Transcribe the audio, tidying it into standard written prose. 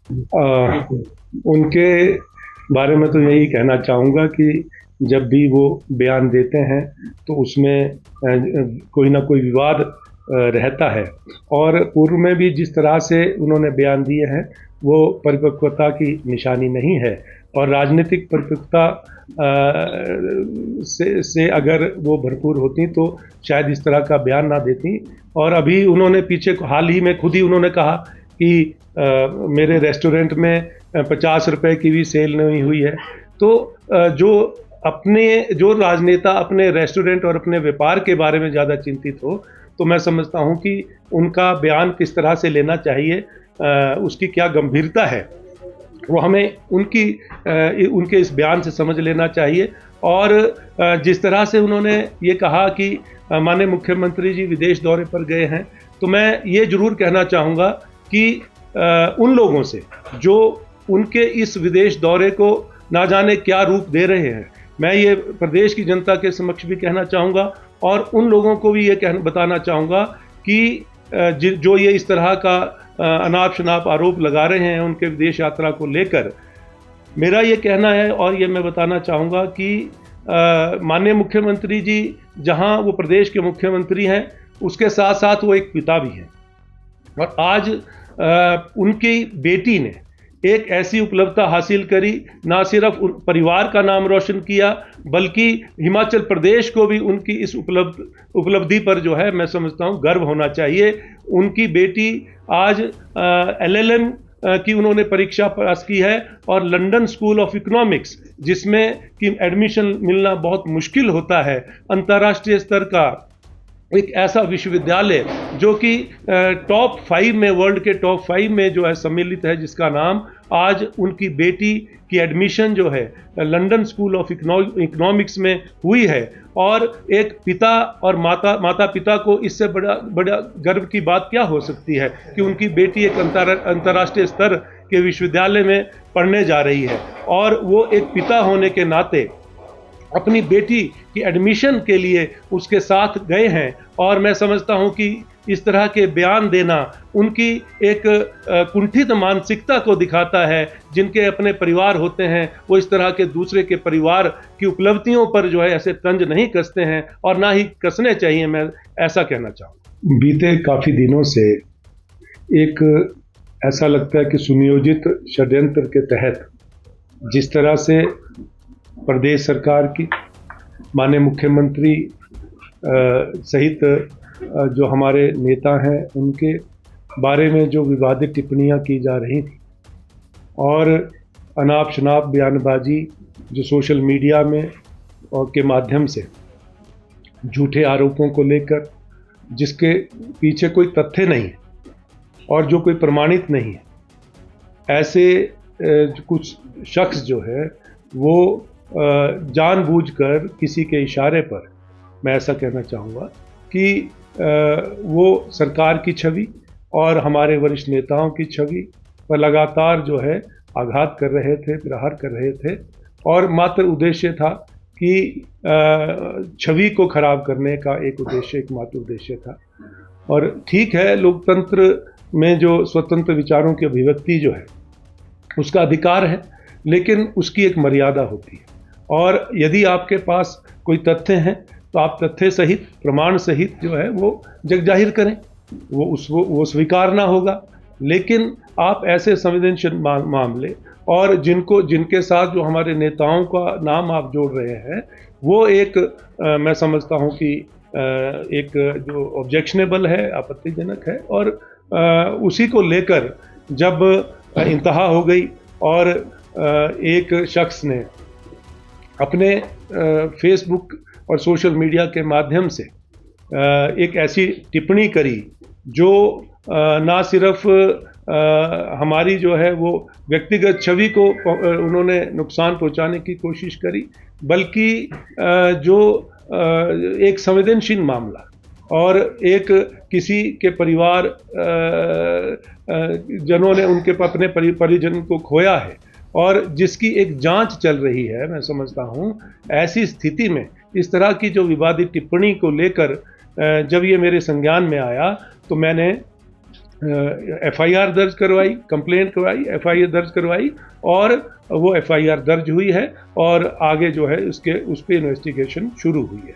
अ, उनके बारे में तो यही कहना चाहूँगा कि जब भी वो बयान देते हैं तो उसमें कोई ना कोई विवाद रहता है। और पूर्व में भी जिस तरह से उन्होंने बयान दिए हैं वो परिपक्वता की निशानी नहीं है। और राजनीतिक परिपक्वता से अगर वो भरपूर होती तो शायद इस तरह का बयान ना देती। और अभी उन्होंने पीछे हाल ही में खुद ही उन्होंने कहा कि मेरे रेस्टोरेंट में 50 रुपए की भी सेल नहीं हुई है। तो जो राजनेता अपने रेस्टोरेंट और अपने व्यापार के बारे में ज़्यादा चिंतित हो, तो मैं समझता हूँ कि उनका बयान किस तरह से लेना चाहिए, उसकी क्या गंभीरता है, वो हमें उनके इस बयान से समझ लेना चाहिए। और जिस तरह से उन्होंने ये कहा कि माननीय मुख्यमंत्री जी विदेश दौरे पर गए हैं, तो मैं ये ज़रूर कहना चाहूँगा कि उन लोगों से जो उनके इस विदेश दौरे को ना जाने क्या रूप दे रहे हैं, मैं ये प्रदेश की जनता के समक्ष भी कहना चाहूँगा और उन लोगों को भी ये बताना चाहूँगा कि जो ये इस तरह का अनाप शनाप आरोप लगा रहे हैं उनके विदेश यात्रा को लेकर, मेरा ये कहना है और ये मैं बताना चाहूँगा कि माननीय मुख्यमंत्री जी जहाँ वो प्रदेश के मुख्यमंत्री हैं, उसके साथ साथ वो एक पिता भी हैं। और आज उनकी बेटी ने एक ऐसी उपलब्धता हासिल करी, ना सिर्फ परिवार का नाम रोशन किया बल्कि हिमाचल प्रदेश को भी उनकी इस उपलब्धि पर जो है मैं समझता हूँ गर्व होना चाहिए। उनकी बेटी आज LLM की उन्होंने परीक्षा पास की है और लंदन स्कूल ऑफ इकोनॉमिक्स, जिसमें कि एडमिशन मिलना बहुत मुश्किल होता है, अंतर्राष्ट्रीय स्तर का एक ऐसा विश्वविद्यालय जो कि टॉप 5 में, वर्ल्ड के टॉप 5 में जो है सम्मिलित है, जिसका नाम आज उनकी बेटी की एडमिशन जो है लंदन स्कूल ऑफ इकोनॉमिक्स में हुई है। और एक पिता और माता पिता को इससे बड़ा गर्व की बात क्या हो सकती है कि उनकी बेटी एक अंतर्राष्ट्रीय स्तर के विश्वविद्यालय में पढ़ने जा रही है। और वो एक पिता होने के नाते अपनी बेटी की एडमिशन के लिए उसके साथ गए हैं। और मैं समझता हूं कि इस तरह के बयान देना उनकी एक कुंठित मानसिकता को दिखाता है। जिनके अपने परिवार होते हैं वो इस तरह के दूसरे के परिवार की उपलब्धियों पर जो है ऐसे तंज नहीं कसते हैं और ना ही कसने चाहिए, मैं ऐसा कहना चाहूँ। बीते काफ़ी दिनों से एक ऐसा लगता है कि सुनियोजित षड्यंत्र के तहत जिस तरह से प्रदेश सरकार की माननीय मुख्यमंत्री सहित जो हमारे नेता हैं उनके बारे में जो विवादित टिप्पणियां की जा रही थी और अनाप शनाप बयानबाजी जो सोशल मीडिया में और के माध्यम से झूठे आरोपों को लेकर, जिसके पीछे कोई तथ्य नहीं है और जो कोई प्रमाणित नहीं है, ऐसे कुछ शख्स जो है वो जानबूझकर किसी के इशारे पर, मैं ऐसा कहना चाहूँगा कि वो सरकार की छवि और हमारे वरिष्ठ नेताओं की छवि पर लगातार जो है आघात कर रहे थे, प्रहार कर रहे थे। और मात्र उद्देश्य था कि छवि को खराब करने का एक उद्देश्य, एकमात्र उद्देश्य था। और ठीक है, लोकतंत्र में जो स्वतंत्र विचारों की अभिव्यक्ति जो है उसका अधिकार है, लेकिन उसकी एक मर्यादा होती है। और यदि आपके पास कोई तथ्य हैं तो आप तथ्य सहित, प्रमाण सहित जो है वो जग जाहिर करें, वो स्वीकारना होगा। लेकिन आप ऐसे संवेदनशील मामले और जिनके साथ जो हमारे नेताओं का नाम आप जोड़ रहे हैं, वो एक मैं समझता हूँ कि एक जो ऑब्जेक्शनेबल है, आपत्तिजनक है। और उसी को लेकर जब इंतहा हो गई और एक शख्स ने अपने फेसबुक और सोशल मीडिया के माध्यम से एक ऐसी टिप्पणी करी जो ना सिर्फ हमारी जो है वो व्यक्तिगत छवि को उन्होंने नुकसान पहुंचाने की कोशिश करी, बल्कि जो एक संवेदनशील मामला और एक किसी के परिवार जनों ने उनके अपने परिजन को खोया है और जिसकी एक जांच चल रही है, मैं समझता हूँ ऐसी स्थिति में इस तरह की जो विवादित टिप्पणी को लेकर जब ये मेरे संज्ञान में आया तो मैंने एफआईआर दर्ज करवाई, कंप्लेंट करवाई, एफआईआर दर्ज करवाई और वो एफआईआर दर्ज हुई है और आगे जो है उस पर इन्वेस्टिगेशन शुरू हुई है।